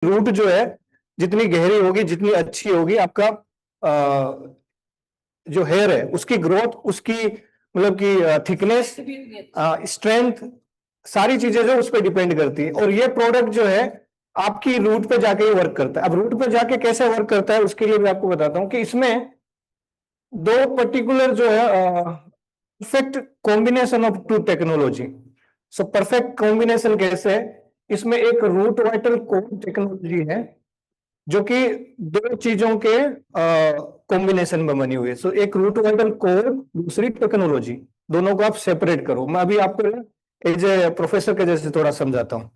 Root जो है जितनी गहरी होगी, जितनी अच्छी होगी, आपका जो हेयर है उसकी ग्रोथ, उसकी मतलब कि थिकनेस, स्ट्रेंथ, सारी चीजें जो उस पर डिपेंड करती है। और ये प्रोडक्ट जो है आपकी रूट पे जाके ही वर्क करता है। अब रूट पे जाके कैसे वर्क करता है उसके लिए भी आपको बताता हूं कि इसमें दो पर्टिकुलर जो है perfect combination of two technology. So perfect combination कैसे है? इसमें एक रूट वाइटल कोर टेक्नोलॉजी है जो कि दो चीजों के कॉम्बिनेशन में बनी हुई है। सो एक रूट वाइटल कोर, दूसरी टेक्नोलॉजी, दोनों को आप सेपरेट करो। मैं अभी आपको एज ए प्रोफेसर के जैसे थोड़ा समझाता हूँ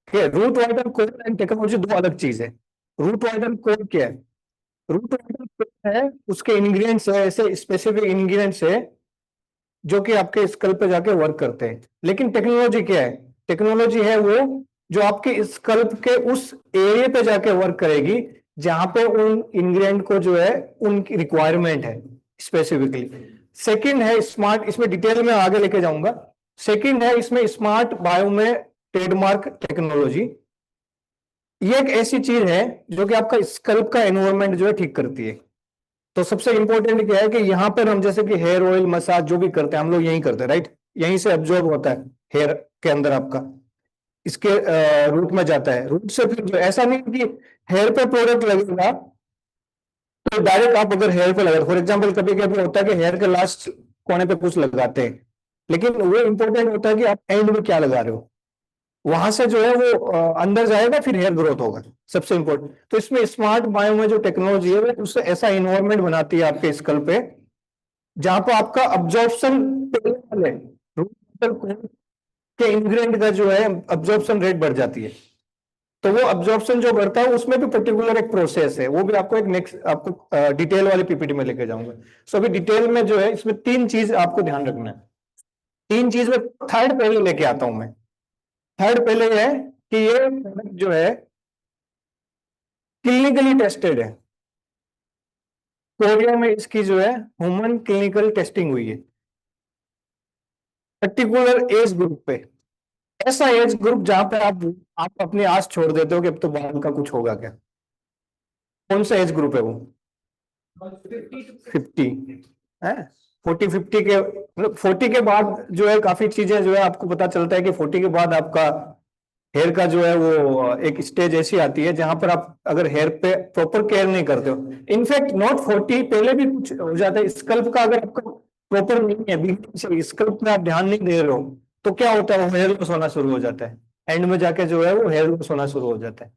कि root vital core and technology दो अलग चीज है। रूट वाइटल कोर क्या है? रूट वाइटल कोर है, उसके इंग्रेडिएंट्स है, ऐसे स्पेसिफिक इंग्रेडिएंट्स है जो कि आपके स्कल पे जाके वर्क करते हैं। लेकिन टेक्नोलॉजी क्या है? टेक्नोलॉजी है वो जो आपके स्कल्प के उस एरिया पे जाके वर्क करेगी जहां पे उन इंग्रेडिएंट को जो है उनकी रिक्वायरमेंट है स्पेसिफिकली। सेकंड है स्मार्ट, इसमें डिटेल में आगे लेके जाऊंगा। सेकंड है इसमें स्मार्ट बायो में ट्रेडमार्क टेक्नोलॉजी। ये एक ऐसी चीज है जो कि आपका स्कल्प का एनवायरमेंट जो है ठीक करती है। तो सबसे इंपॉर्टेंट क्या है कि यहां पर हम जैसे कि हेयर ऑयल मसाज जो भी करते हैं हम लोग यही करते हैं, राइट? यहीं से अब्जॉर्ब होता है हेयर के अंदर, आपका इसके रूट में जाता है। रूट से फिर ऐसा नहीं कि हेयर पे प्रोडक्ट लगेगा तो डायरेक्ट आप अगर हेयर पे लगा, फॉर एग्जाम्पल कभी कभी होता है कि हेयर के लास्ट कोने पे कुछ लगाते हैं, लेकिन वो इंपॉर्टेंट होता है कि आप एंड में क्या लगा रहे हो। वहां से जो है वो अंदर जाएगा, फिर हेयर ग्रोथ होगा, सबसे इंपॉर्टेंट। तो इसमें स्मार्ट बायो में जो टेक्नोलॉजी है वो उससे ऐसा इन्वायरमेंट बनाती है आपके स्कल पे जहां पर आपका अब्जॉर्प्शन के इंग्रेडिएंट का जो है अब्जॉर्प्शन रेट बढ़ जाती है। तो वो अब्जॉर्प्शन जो बढ़ता है उसमें भी पर्टिकुलर एक प्रोसेस है, वो भी आपको एक नेक्स्ट आपको डिटेल वाली पीपीटी में लेके जाऊंगा। सो अभी डिटेल में जो है इसमें तीन चीज आपको ध्यान रखना है। तीन चीज में थर्ड पहले लेके आता हूं मैं। थर्ड पहले है कि ये प्रोडक्ट जो है क्लिनिकली टेस्टेड है। कोरिया में इसकी जो है ह्यूमन क्लिनिकल टेस्टिंग हुई है पर्टिकुलर एज ग्रुप पे। ऐसा एज ग्रुप जहां पे आप अपनी आस छोड़ देते हो कि अब तो बाल का कुछ होगा क्या। कौन सा एज ग्रुप है वो? 50 है। 40-50 के मतलब 40 के बाद जो है काफी चीजें जो है आपको पता चलता है कि 40 के बाद आपका हेयर का जो है वो एक स्टेज ऐसी आती है जहां पर आप अगर हेयर पे प्रॉपर केयर नहीं करते हो, इनफैक्ट नॉट 40, पहले भी कुछ हो जाता है स्कल्प का अगर आपका प्रॉपर नहीं है, बिगिनिंग से स्कल्प में आप ध्यान नहीं दे रहे हो तो क्या होता है, वो हेयर लॉस होना शुरू हो जाता है। एंड में जाके जो है वो हेयर लॉस होना शुरू हो जाता है,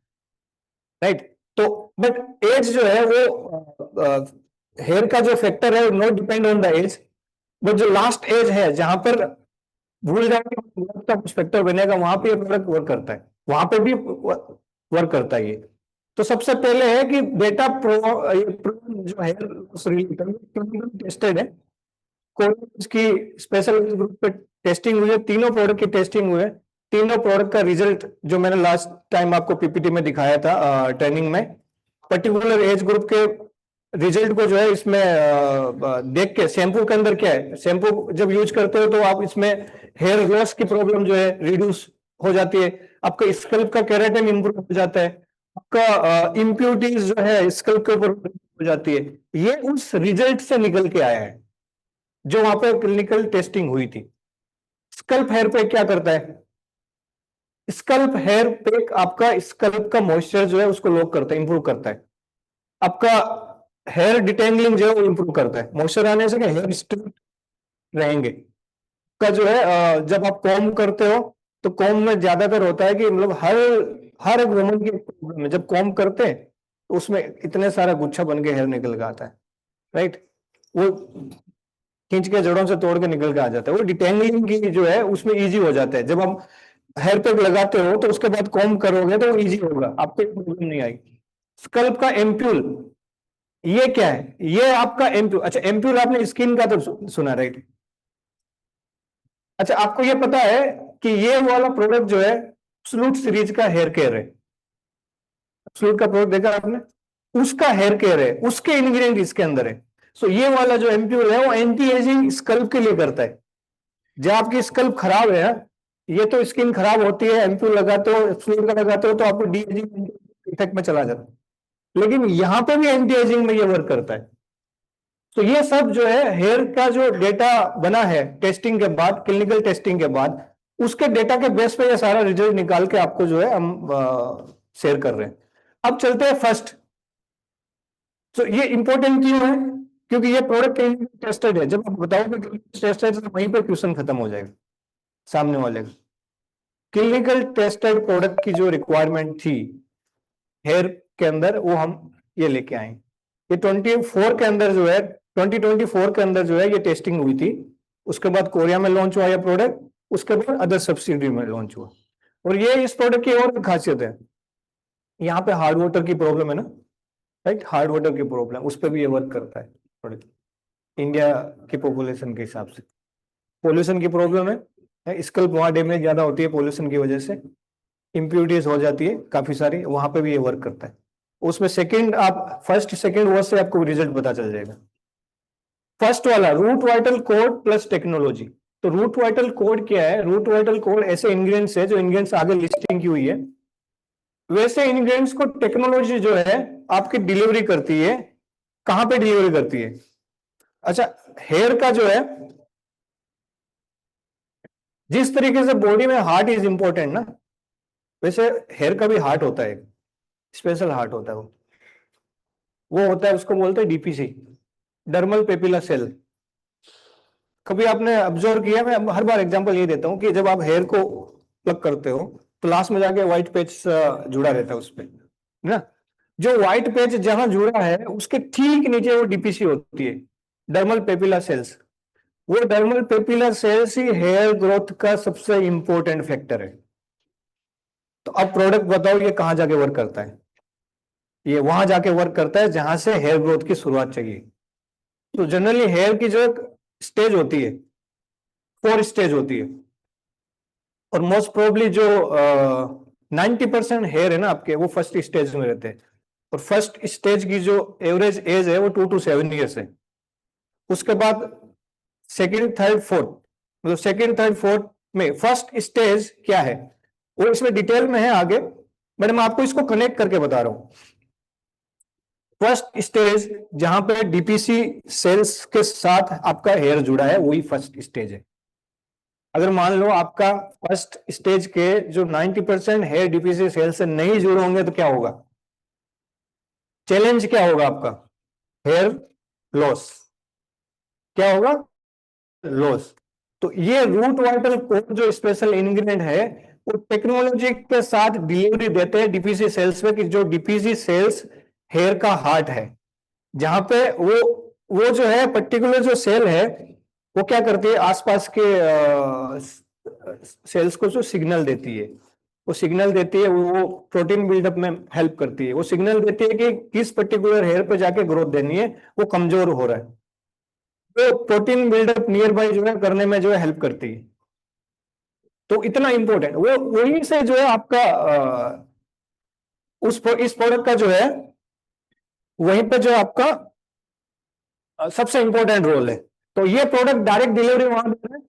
राइट? तो बट एज जो है वो हेयर का जो फैक्टर है not depend on the age, but जो लास्ट एज है जहां पर भूल जाओगे का कुछ फैक्टर बनेगा, वहां पे ये प्रोडक्ट वर्क करता है, वहां पे भी वर्क करता है ये। तो सबसे पहले है कि डेटा जो है टेस्टेड है। कोई इसकी स्पेशल ग्रुप पे टेस्टिंग हुई है, तीनों प्रोडक्ट की टेस्टिंग हुई है। तीनों प्रोडक्ट का रिजल्ट जो मैंने लास्ट टाइम आपको पीपीटी में दिखाया था ट्रेनिंग में, पर्टिकुलर एज ग्रुप के रिजल्ट को जो है इसमें देख के, शैम्पू के अंदर क्या है, शैम्पू जब यूज करते हो तो आप इसमें हेयर लॉस की प्रॉब्लम जो है रिड्यूस हो जाती है, आपका स्कल्प का केराटिन इंप्रूव हो जाता है, आपका इम्प्यूरिटीज जो है स्कल्प के ऊपर हो जाती है। ये उस रिजल्ट से निकल के आया है जो वहां पे क्लिनिकल टेस्टिंग हुई थी। स्कल्प हेयर पे क्या करता है? स्कल्प हेयर पे आपका स्कल्प का मॉइस्चर जो है उसको लॉक करता है, इंप्रूव करता है। आपका हेयर डिटेंगलिंग जो है वो इंप्रूव करता है। मॉइस्चर आने से क्या हेयर स्ट्रेट रहेंगे। का जो है जब आप कॉम्ब करते हो तो कॉम्ब में ज्यादातर होता है कि मतलब हर हर एक वुमन की प्रॉब्लम है, जब कॉम्ब करते हैं तो उसमें इतने सारा गुच्छा बन के हेयर निकल के आता है, राइट? वो खींच के जड़ों से तोड़ के निकल के आ जाता है। वो डिटेंगलिंग की जो है उसमें इजी हो जाता है। जब आप हेयर पैक लगाते हो तो उसके बाद कॉम्ब करोगे तो वो इजी होगा, आपको प्रॉब्लम नहीं आएगी। स्कल्प का एम्प्यूल, ये क्या है? ये आपका एम्प्यूल। अच्छा, एम्प्यूल आपने स्किन का तो सुना, राइट? अच्छा, आपको ये पता है कि ये वाला प्रोडक्ट जो है एब्सोल्यूट सीरीज का हेयर केयर है। एब्सोल्यूट का प्रोडक्ट देखा आपने, उसका हेयर केयर है, उसके इंग्रेडिएंट इसके अंदर है। सो ये वाला जो एम्प्यूल है वो एंटी एजिंग स्कल्प के लिए करता है। जब आपकी स्कल्प खराब है, ये तो स्किन खराब होती है, एम्प्यूल लगाते हो, एब्सोल्यूट का लगाते हो तो आपको डी एजिंग इफेक्ट में चला जाता है। लेकिन यहाँ पे भी एंटी एजिंग में ये वर्क करता है। तो ये सब जो है हेयर का जो डेटा बना है टेस्टिंग के बाद, क्लिनिकल टेस्टिंग के बाद, उसके डेटा के बेस पे ये सारा रिजल्ट निकाल के आपको जो है हम शेयर कर रहे हैं। अब चलते हैं फर्स्ट। तो ये इंपॉर्टेंट क्यों है? क्योंकि ये प्रोडक्ट टेस्टेड है। जब आप बताओगे टेस्टेड तो वहीं पे क्वेश्चन खत्म हो जाएगा सामने वाले का। क्लिनिकल टेस्टेड प्रोडक्ट की जो रिक्वायरमेंट थी हेयर के अंदर, वो हम ये लेके आए। ये 24 के अंदर जो है 2024 के अंदर जो है ये टेस्टिंग हुई थी। उसके बाद कोरिया में लॉन्च हुआ ये प्रोडक्ट, उसके बाद अदर सब्सिडी में लॉन्च हुआ। और ये इस प्रोडक्ट की और खासियत है, यहाँ पे हार्ड वाटर की प्रॉब्लम है ना, राइट? हार्ड वाटर की प्रॉब्लम, उस पर भी ये वर्क करता है प्रोडक्ट। इंडिया की पॉपुलेशन के हिसाब से पोल्यूशन की प्रॉब्लम है, स्कल्प वहाँ डैमेज ज्यादा होती है पोल्यूशन की वजह से, इंप्योरिटीज हो जाती है काफी सारी, वहां पे भी ये वर्क करता है। उसमें सेकंड, आप फर्स्ट सेकंड वर्ड से आपको रिजल्ट पता चल जाएगा। फर्स्ट वाला root vital code plus technology. तो रूट वाइटल कोड क्या है? रूट वाइटल कोड ऐसे इंग्रेडिएंट्स है जो इंग्रेडिएंट्स आगे लिस्टिंग की हुई है, वैसे इंग्रेडिएंट्स को टेक्नोलॉजी जो है आपकी डिलीवरी करती है। कहां पे डिलीवरी करती है? अच्छा, हेयर का जो है, जिस तरीके से बॉडी में हार्ट इज इंपॉर्टेंट ना, वैसे हेयर का भी हार्ट होता है, स्पेशल हार्ट होता है। वो होता है, उसको बोलते हैं डीपीसी, डर्मल पेपिला सेल। कभी आपने ऑब्जर्व किया? मैं हर बार एग्जांपल ये देता हूं कि जब आप हेयर को प्लग करते हो तो लास्ट में जाके व्हाइट पेच जुड़ा रहता है उस पे ना। जो व्हाइट पेच जहां जुड़ा है उसके ठीक नीचे वो डीपीसी होती है, डर्मल पेपिला सेल्स। वो डर्मल पेपिला सेल्स ही हेयर ग्रोथ का सबसे इंपॉर्टेंट फैक्टर है। तो अब प्रोडक्ट बताओ ये कहां जाके वर्क करता है? ये वहां जाके वर्क करता है जहां से हेयर ग्रोथ की शुरुआत चाहिए। तो जनरली हेयर की जो एक स्टेज होती है, 4 स्टेज होती है, और मोस्ट प्रोबेबली जो 90% हेयर है ना आपके, वो फर्स्ट स्टेज में रहते हैं। और फर्स्ट स्टेज की जो एवरेज एज है वो 2 to 7 ईयर्स है। उसके बाद सेकेंड थर्ड फोर्थ, मतलब सेकेंड थर्ड फोर्थ में फर्स्ट स्टेज क्या है वो इसमें डिटेल में है आगे, बट मैं आपको इसको कनेक्ट करके बता रहा हूं। फर्स्ट स्टेज जहां पे डीपीसी सेल्स के साथ आपका हेयर जुड़ा है, वही फर्स्ट स्टेज है। अगर मान लो आपका फर्स्ट स्टेज के जो 90% हेयर डीपीसी सेल से नहीं जुड़े होंगे तो क्या होगा? चैलेंज क्या होगा आपका? Hair loss. क्या होगा? लॉस। तो ये रूट वाइटल कोड जो स्पेशल इंग्रेडिएंट है, वो टेक्नोलॉजी के साथ डिलीवरी देते हैं डीपीसी सेल्स में, कि जो डीपीसी सेल्स हेयर का हार्ट है, जहां पे वो जो है पर्टिकुलर जो सेल है वो क्या करती है, आसपास के सेल्स को जो सिग्नल देती है, वो सिग्नल देती है, वो प्रोटीन बिल्डअप में हेल्प करती है। वो सिग्नल देती है कि किस पर्टिकुलर हेयर पे जाके ग्रोथ देनी है, वो कमजोर हो रहा है, तो प्रोटीन बिल्डअप नियर बाय जो है करने में जो है हेल्प करती है। तो इतना इंपॉर्टेंट वो, वहीं से जो है आपका इस प्रोडक्ट का जो है वहीं पे जो आपका सबसे इंपॉर्टेंट रोल है। तो ये प्रोडक्ट डायरेक्ट डिलीवरी वहां दे रहे हैं,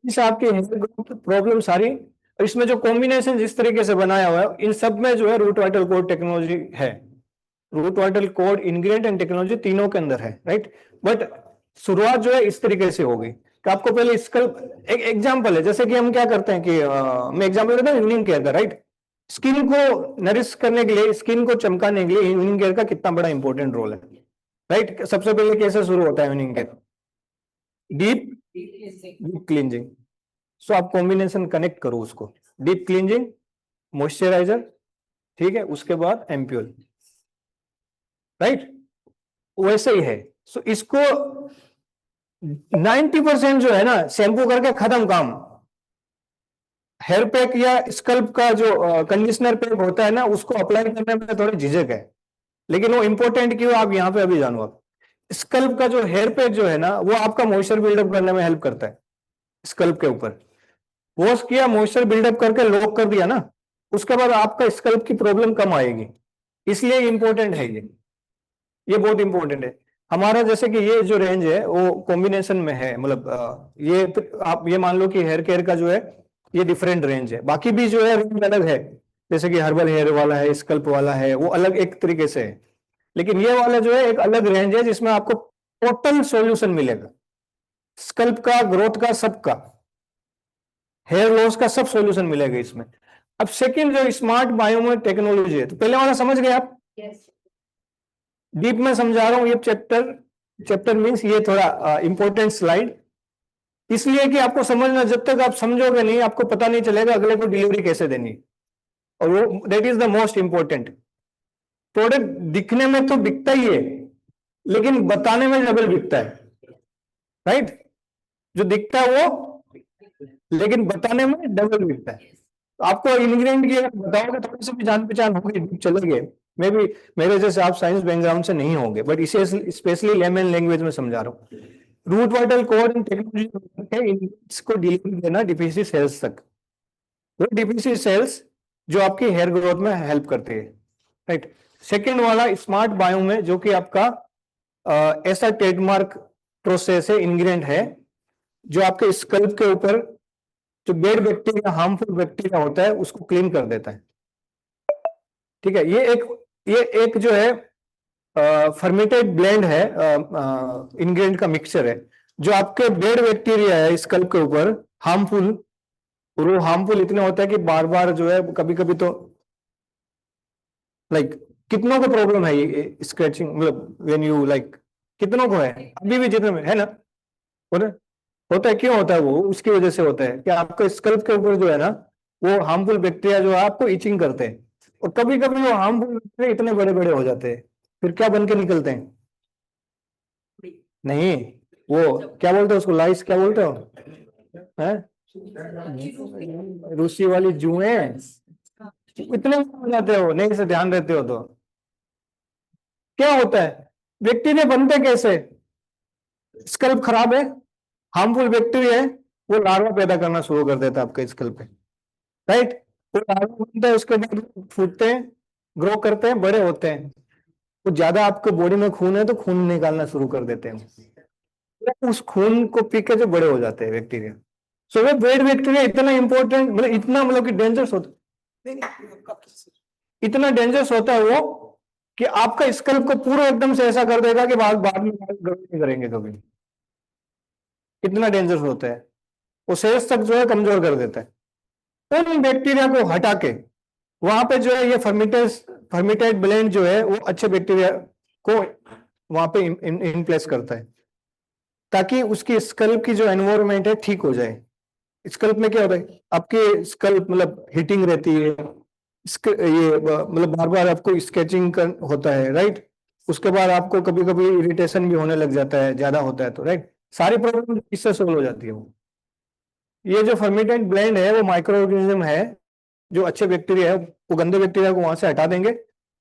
इससे आपकी हेयर ग्रोथ प्रॉब्लम सारी, और इसमें जो कॉम्बिनेशन जिस तरीके से बनाया हुआ है, इन सब में जो है रूट वाइटल कोड टेक्नोलॉजी है। Root vital code ingredient and technology तीनों के अंदर है, राइट? बट शुरुआत जो है इस तरीके से होगी कि आपको पहले स्कल्प, एक एग्जांपल है, जैसे कि हम क्या करते हैं कि मैं एग्जांपल देता हूँ इवनिंग केयर का, राइट? स्किन को नरिश करने के लिए, स्किन को चमकाने के लिए इवनिंग केयर का कितना बड़ा इंपॉर्टेंट रोल है, राइट? सबसे पहले कैसे शुरू होता है evening care? Deep deep cleansing. So आप कॉम्बिनेशन कनेक्ट करो उसको, डीप क्लींजिंग, मॉइस्चराइजर, ठीक है, उसके बाद एम्प्यूल, राइट? वैसे ही है। सो इसको 90% जो है ना शैम्पू करके खत्म काम। हेयर पैक या स्कल्प का जो कंडीशनर पैक होता है ना, उसको अप्लाई करने में थोड़ी झिझक है, लेकिन वो इंपॉर्टेंट क्यों आप यहाँ पे अभी जानो। आप स्कल्प का जो हेयर पैक जो है ना, वो आपका मॉइस्चर बिल्डअप करने में हेल्प करता है। स्कल्प के ऊपर वॉश किया, मॉइस्चर बिल्डअप करके लॉक कर दिया ना, उसके बाद आपका स्कल्प की प्रॉब्लम कम आएगी। इसलिए इंपॉर्टेंट है ये बहुत इंपॉर्टेंट है हमारा। जैसे कि ये जो रेंज है वो कॉम्बिनेशन में है, मतलब ये आप ये मान लो कि हेयर केयर का जो है ये डिफरेंट रेंज है, बाकी भी जो है रेंज अलग है, जैसे कि हर्बल हेयर वाला है, स्कल्प वाला है, वो अलग एक तरीके से है। लेकिन ये वाला जो है एक अलग रेंज है जिसमें आपको टोटल सॉल्यूशन मिलेगा, स्कल्प का, ग्रोथ का, सबका, हेयर लॉस का सब सॉल्यूशन मिलेगा इसमें। अब सेकंड जो स्मार्ट बायोमेट टेक्नोलॉजी है, तो पहले वाला समझ गए आप? डीप में समझा रहा हूं ये चैप्टर, चैप्टर मीन्स ये थोड़ा इंपॉर्टेंट स्लाइड, इसलिए कि आपको समझना, जब तक आप समझोगे नहीं आपको पता नहीं चलेगा अगले को डिलीवरी कैसे देनी, और वो that is the most important. Product दिखने में तो बिकता ही है, लेकिन बताने में डबल बिकता है, राइट? जो दिखता है वो, लेकिन बताने में डबल बिकता है। तो आपको इंग्रेडिएंट की अगर बताओगे थोड़ी सी भी जान पहचान होगी, चलेंगे। मे भी मेरे जैसे आप साइंस बैकग्राउंड से नहीं होंगे, बट इसे स्पेशली लेमन लैंग्वेज में समझा रहा हूँ। Root vital core and technology इसको डिलीवरी देना डीपीसी सेल्स तक, वो डीपीसी सेल्स जो आपकी हेयर ग्रोथ में हेल्प करती है, राइट? सेकेंड वाला स्मार्ट बायो में, जो कि आपका ऐसा ट्रेडमार्क प्रोसेस है, इंग्रेडिएंट है, जो आपके स्कल्प के ऊपर जो बेड बैक्टीरिया, हार्मफुल बैक्टीरिया होता है, उसको क्लीन कर देता है। ठीक है, ये एक जो है फर्मेंटेड ब्लेंड है, इंग्रेडिएंट का मिक्सचर है, जो आपके बेड बैक्टीरिया है स्कल्प के ऊपर हार्मफुल, और वो हार्मफुल इतने होता है कि बार बार जो है, कभी कभी तो लाइक कितनों को प्रॉब्लम है ये स्क्रैचिंग, मतलब व्हेन यू लाइक, कितनों को है अभी भी, जितने में है ना, होता है। क्यों होता है वो? उसकी वजह से होता है कि आपके स्कल्प के ऊपर जो है ना, वो हार्मफुल बैक्टीरिया जो है आपको इचिंग करते हैं, और कभी कभी वो हार्मफुल बैक्टीरिया इतने बड़े बड़े हो जाते हैं, फिर क्या बन के निकलते हैं? नहीं, वो क्या बोलते हैं उसको, लाइस क्या बोलते हो, हैं? रूसी वाली जुएं, इतने हो जाते हो, नहीं से ध्यान देते हो तो। क्या होता है, बैक्टीरिया बनते कैसे? स्कल्प खराब है, हार्मफुल बैक्टीरिया है, वो लार्वा पैदा करना शुरू कर देता है आपके स्कल्प पे, राइट? वो लार्वा बनता है, उसके बाद फूटते हैं, ग्रो करते हैं, बड़े होते हैं, तो ज्यादा आपके बॉडी में खून है तो खून निकालना शुरू कर देते हैं, तो उस खून को पी के जो बड़े हो जाते हैं बैक्टीरिया। सो वो बेड बैक्टीरिया इतना इंपॉर्टेंट, मतलब इतना, मतलब कि डेंजरस होता है, इतना डेंजरस होता है वो, कि आपका स्कल्प को पूरा एकदम से ऐसा कर देगा कि बाद बाद में ग्रो नहीं करेंगे कभी, इतना डेंजरस होता है वो, सेल्स तक जो है कमजोर कर देता है। उन बैक्टीरिया को हटा के वहां पे जो है ये फर्मिटेड ब्लेंड जो है वो अच्छे बैक्टीरिया को वहां पे इन प्लेस करता है, ताकि उसकी स्कल्प की जो एनवायरनमेंट है ठीक हो जाए। स्कल्प में क्या होता है, आपके स्कल्प मतलब हीटिंग रहती है, ये मतलब बार बार आपको स्केचिंग होता है, राइट? उसके बाद आपको कभी कभी इरिटेशन भी होने लग जाता है, ज्यादा होता है तो, राइट? सारी प्रॉब्लम इससे सोल्व हो जाती है वो। ये जो फर्मेंटेड ब्लेंड है वो माइक्रो ऑर्गेनिज्म है, जो अच्छे बैक्टीरिया है वो गंदे बैक्टीरिया को वहां से हटा देंगे,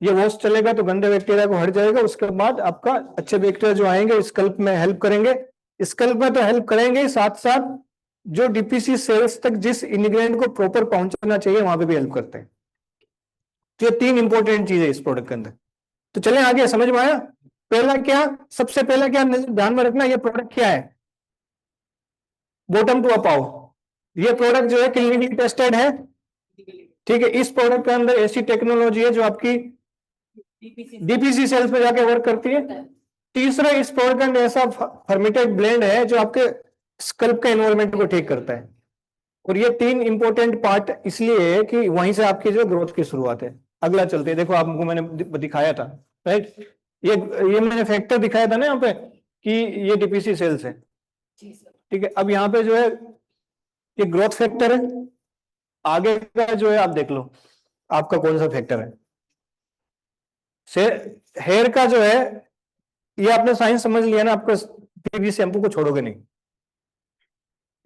ये वॉश चलेगा तो गंदे बैक्टीरिया को हट जाएगा, उसके बाद आपका अच्छे बैक्टीरिया जो आएंगे स्कल्प में हेल्प करेंगे। स्कल्प में तो हेल्प करेंगे, साथ साथ जो डीपीसी सेल्स तक जिस इंग्रेडिएंट को प्रॉपर पहुंचाना चाहिए वहां पे भी हेल्प करते हैं। तो ये तीन इंपॉर्टेंट चीज है इस प्रोडक्ट के अंदर। तो चलें आगे, समझ में आया? पहला क्या, सबसे पहला क्या ध्यान में रखना, ये प्रोडक्ट क्या है? बॉटम टू अप आओ, ये प्रोडक्ट जो है क्लिनिकली टेस्टेड है, ठीक है? इस प्रोडक्ट के अंदर ऐसी टेक्नोलॉजी है जो आपकी डीपीसी सेल्स में जाके वर्क करती है। तीसरा, इस प्रोडक्ट के अंदर ऐसा फर्मेंटेड ब्लेंड है जो आपके स्कल्प के एनवायरनमेंट को ठीक करता है। और ये तीन इंपॉर्टेंट पार्ट इसलिए है कि वहीं से आपकी जो ग्रोथ की शुरुआत है। अगला चलते हैं, देखो आपको मैंने दिखाया था, राइट? ये मैंने फैक्टर दिखाया था ना यहाँ पे, कि ये डीपीसी सेल्स है, ठीक है? अब यहाँ पे जो है ये ग्रोथ फैक्टर है, आगे का जो है आप देख लो आपका कौन सा फैक्टर है। से हेयर का जो है, ये आपने साइंस समझ लिया ना, आपका पीवी शैम्पू को छोड़ोगे नहीं,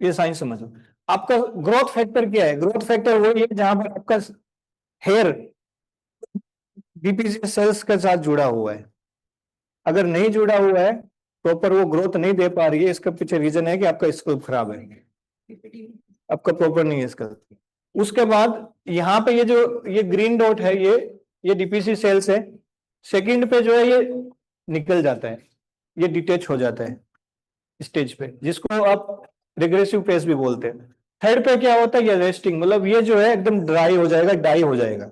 ये साइंस समझो। आपका ग्रोथ फैक्टर क्या है? ग्रोथ फैक्टर वो है जहां पर आपका हेयर डीपीसी सेल्स के साथ जुड़ा हुआ है। अगर नहीं जुड़ा हुआ है, प्रॉपर वो ग्रोथ नहीं दे पा रही है, इसका पीछे रीजन है कि आपका स्कल्प खराब है, आपका प्रॉपर नहीं है स्कल्प। उसके बाद यहाँ पे ये जो ये ग्रीन डॉट है, ये डीपीसी सेल्स है। सेकंड पे जो है ये निकल जाता है, ये डिटेच हो जाता है स्टेज पे, जिसको आप रिग्रेसिव फेज भी बोलते हैं। थर्ड पे क्या होता है, ये रेस्टिंग, मतलब ये जो है एकदम ड्राई हो जाएगा, डाई हो जाएगा।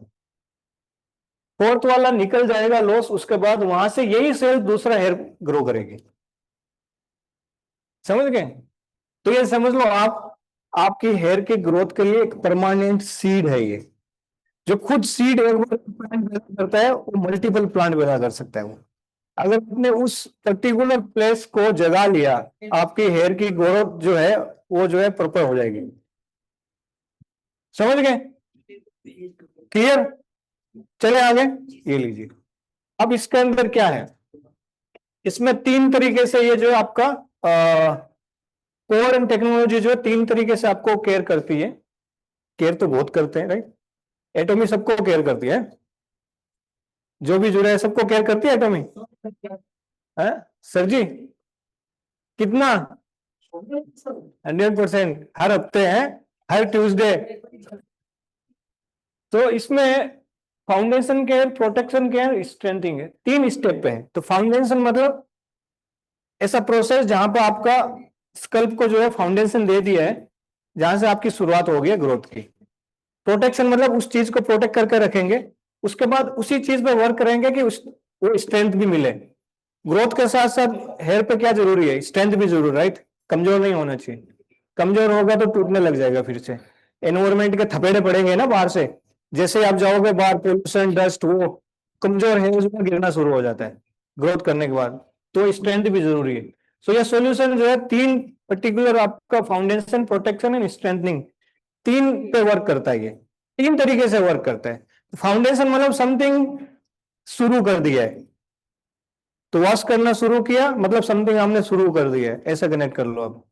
फोर्थ वाला निकल जाएगा लॉस, उसके बाद वहां से यही सेल दूसरा हेयर ग्रो करेगी। समझ गए? तो ये समझ लो आप, आपकी हेयर के ग्रोथ के लिए एक परमानेंट सीड है ये। जो खुद सीड एक बार प्लांट पैदा करता है, वो मल्टीपल प्लांट पैदा कर सकता है वो। अगर आपने उस पर्टिकुलर प्लेस को जगा लिया, आपकी हेयर की ग्रोथ जो है वो जो है प्रॉपर हो जाएगी। समझ गए? क्लियर? चले आगे, ये लीजिए। अब इसके अंदर क्या है, इसमें तीन तरीके से ये जो है आपका कोर एंड टेक्नोलॉजी जो है तीन तरीके से आपको केयर करती है। केयर तो बहुत करते हैं, राइट? एटॉमी सबको केयर करती है, जो भी जुड़े हैं सबको केयर करती है एटॉमी। है सर जी? कितना? 100%, हर हफ्ते है, हर ट्यूसडे। तो इसमें foundation care, protection care, strengthening है, तीन स्टेप पे है। तो फाउंडेशन मतलब ऐसा प्रोसेस जहां पर आपका स्कल्प को जो है फाउंडेशन दे दिया है, जहां से आपकी शुरुआत हो गई ग्रोथ की। प्रोटेक्शन मतलब उस चीज को प्रोटेक्ट करके रखेंगे, उसके बाद उसी चीज पे वर्क करेंगे कि वो स्ट्रेंथ भी मिले। ग्रोथ के साथ साथ हेयर पे क्या जरूरी है, स्ट्रेंथ भी जरूरी, राइट? कमजोर नहीं होना चाहिए, कमजोर होगा तो टूटने लग जाएगा फिर से। एनवायरमेंट के थपेड़े पड़ेंगे ना बाहर से, जैसे आप जाओगे बाहर, पोल्यूशन, डस्ट, वो कमजोर है उसमें गिरना शुरू हो जाता है ग्रोथ करने के बाद। तो स्ट्रेंथ भी जरूरी है। सो ये सॉल्यूशन जो है तीन पर्टिकुलर आपका फाउंडेशन, प्रोटेक्शन एंड स्ट्रेंथनिंग, तीन पे वर्क करता है। ये तीन तरीके से वर्क करता है। फाउंडेशन मतलब समथिंग शुरू कर दिया है, तो वॉश करना शुरू किया मतलब समथिंग हमने शुरू कर दिया है, ऐसा कनेक्ट कर लो। अब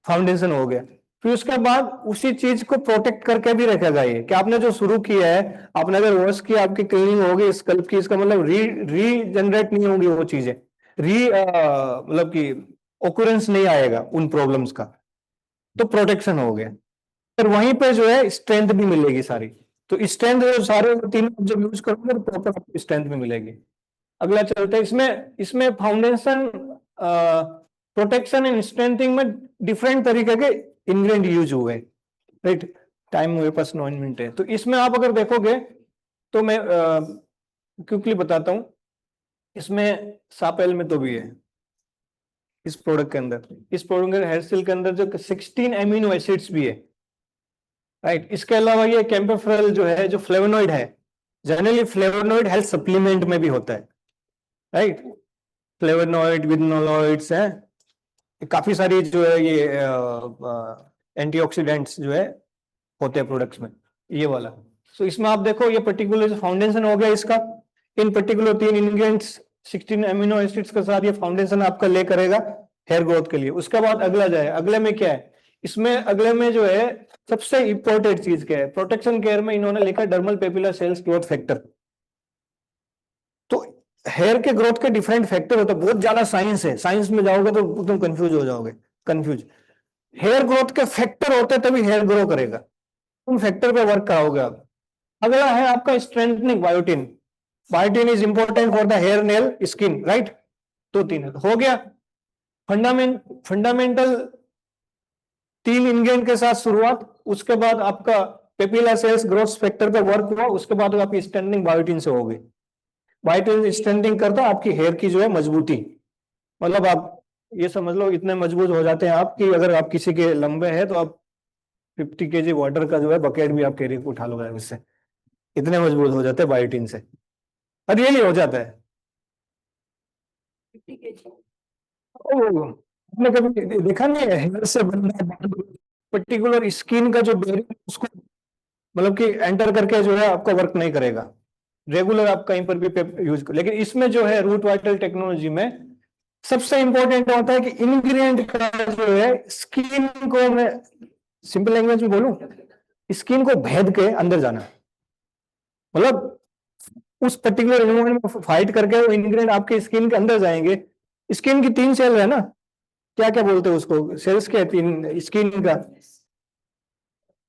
फाउंडेशन हो गया। फिर उसके बाद उसी चीज को प्रोटेक्ट करके भी रखेगा ये, कि आपने जो शुरू किया है, आपने अगर वॉश किया, आपकी क्लीनिंग होगी स्कल्प की, इसका मतलब रीजनरेट नहीं होंगी वो चीजें, मतलब कि ओकुरेंस नहीं आएगा उन प्रॉब्लम्स का, तो प्रोटेक्शन हो गया। फिर वहीं पे जो है स्ट्रेंथ भी मिलेगी सारी। तो स्ट्रेंथ जो सारे तीनों जब यूज करोगे तो प्रॉपर स्ट्रेंथ भी मिलेगी। अगला चलते हैं, इसमें इसमें फाउंडेशन, प्रोटेक्शन एंड स्ट्रेंथिंग में डिफरेंट तरीके के इंग्रेडिएंट यूज हुए, राइट? टाइम मेरे पास 9 मिनट है, तो इसमें आप अगर देखोगे तो मैं क्विकली बताता हूं। इसमें सापेल में तो भी है, इस प्रोडक्ट के अंदर, इस प्रोडक्ट के हेयर सील के अंदर जो 16 एमिनो एसिड्स भी है, राइट? इसके अलावा ये कैम्पेफ्रेल जो है, जो फ्लेवोनॉइड है, जनरली फ्लेवोनॉइड हेल्थ सप्लीमेंट में भी होता है, राइट? फ्लेवोनॉइड, विग्नोलॉइड्स हैं, काफी सारी जो है ये एंटीऑक्सीडेंट्स जो है होते हैं प्रोडक्ट्स में, ये वाला। सो इसमें आप देखो, ये पर्टिकुलर फाउंडेशन हो गया इसका, इन पर्टिकुलर तीन इंग्रेडिएंट्स 16 एमिनो एसिड्स के साथ ये फाउंडेशन आपका ले करेगा हेयर ग्रोथ के लिए। उसके बाद अगला जाए, अगले में क्या है, इसमें अगले में जो है सबसे इंपॉर्टेंट चीज क्या है, प्रोटेक्शन केयर में इन्होंने लिखा डर्मल पेपिलर सेल्स ग्रोथ फैक्टर। तो हेयर के ग्रोथ के डिफरेंट फैक्टर होते हैं, बहुत ज्यादा साइंस है, साइंस में जाओगे तो तुम कंफ्यूज हो जाओगे, कंफ्यूज। हेयर ग्रोथ के फैक्टर होते हैं तभी हेयर ग्रो करेगा, तुम फैक्टर पे वर्क कराओगे आप। अगला है आपका strengthening, biotin. Biotin is important for the hair, nail, skin, right? तो तीन हो गया। फंडामेंटल तीन इंग्रेडिएंट के साथ शुरुआत, उसके बाद आपका पेपिला सेल्स ग्रोथ फैक्टर पे वर्क हुआ, उसके बाद आपकी स्ट्रेंथनिंग बायोटिन से होगी। बायोटिन स्ट्रेंथनिंग करता है आपकी हेयर की जो है मजबूती, मतलब आप ये समझ लो इतने मजबूत हो जाते हैं आप कि अगर आप किसी के लंबे हैं तो आप 50 kg वाटर का जो है बकेट भी आप कैरी उठा लोगे उससे, इतने मजबूत हो जाते हैं बायोटिन से, और रियली हो जाता है। ओ, आपने कभी देखा नहीं है हेयर से बन रहा है पर्टिकुलर स्किन का जो बैरियर, उसको मतलब कि एंटर करके जो है आपका वर्क नहीं करेगा, रेगुलर आप कहीं पर भी यूज कर। लेकिन इसमें जो है रूट वाइटल टेक्नोलॉजी में सबसे इंपॉर्टेंट होता है कि इंग्रेडिएंट का जो है स्किन को, मैं सिंपल लैंग्वेज में बोलूं, स्किन को भेद के अंदर जाना, मतलब उस पर्टिकुलर एनवायरनमेंट में फाइट करके वो इंग्रेडिएंट आपके स्किन के अंदर जाएंगे। स्किन की तीन सेल है ना, क्या क्या बोलते हैं उसको, सेल्स के तीन स्किन का,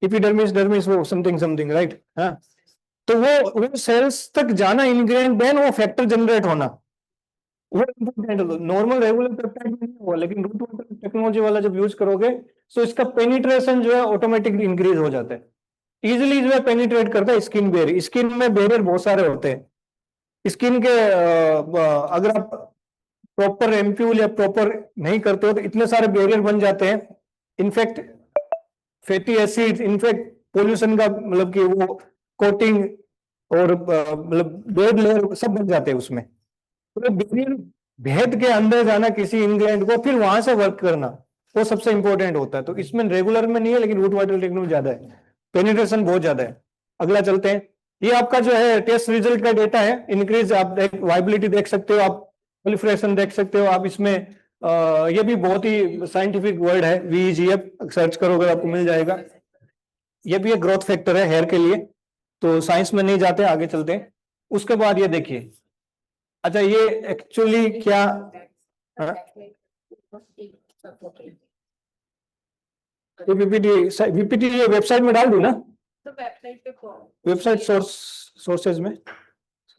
एपिडर्मिस, डर्मिस, वो समथिंग समथिंग, राइट? हाँ, तो वो सेल्स तक जाना इंग्रेडिएंट, देन वो फैक्टर जनरेट होना, वो इम्पोर्टेंट है। नॉर्मल रेगुलर पेप्टाइड में नहीं हुआ, लेकिन रूट वाटर टेक्नोलॉजी वाला जब यूज करोगे तो इसका पेनिट्रेशन जो है ऑटोमेटिक इंक्रीज हो जाता है, इजिली जो है पेनिट्रेट करता है स्किन बैरियर। स्किन में बैरियर बहुत सारे होते हैं स्किन के, अगर आप प्रॉपर एमप्यूल या प्रॉपर नहीं करते हो तो इतने सारे बैरियर बन जाते हैं। In fact fatty acid, in fact pollution का मतलब कि वो कोटिंग और मतलब बेड लेयर सब बन जाते हैं उसमें। तो बैरियर भेद के अंदर जाना किसी इंग्लैंड को, फिर वहां से वर्क करना, वो सबसे इंपॉर्टेंट होता है। तो इसमें रेगुलर में नहीं है, लेकिन रूट वाटर टेक्नोलॉजी ज्यादा है, पेनिट्रेशन बहुत ज्यादा है। अगला चलते हैं। ये आपका जो है टेस्ट रिजल्ट का डेटा है। इंक्रीज आप वाइबिलिटी देख सकते हो, आप प्रोलिफरेशन देख सकते हो आप इसमें। ये भी बहुत ही साइंटिफिक वर्ड है, वीजीएफ, सर्च करोगे आपको मिल जाएगा। ये भी एक ग्रोथ फैक्टर है हेयर के लिए। तो साइंस में नहीं जाते, आगे चलते हैं। उसके बाद ये देखिए, अच्छा ये एक्चुअली क्या, हाँ? ये पीपीटी पीपीटी ये वेबसाइट में डाल दूं ना, वेबसाइट सोर्सेज में?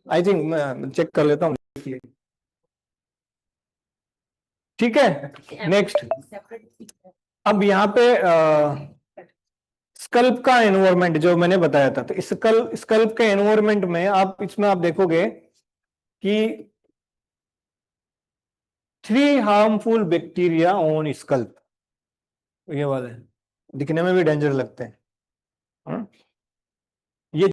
आई थिंक मैं चेक कर लेता हूँ। ठीक है, नेक्स्ट। अब यहाँ पे स्कल्प का एनवायरनमेंट जो मैंने बताया था, तो स्कल्प के एनवायरनमेंट में आप इसमें आप देखोगे कि 3 हार्मफुल बैक्टीरिया ऑन स्कल्प, ये वाले दिखने में भी डेंजर लगते हैं। हाँ? ये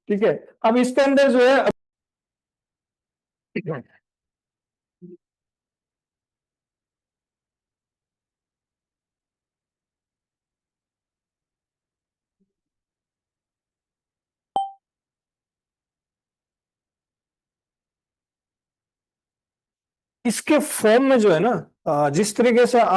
ठीक है। अब इसके अंदर जो है, इसके फॉर्म में जो है ना, जिस तरीके से आप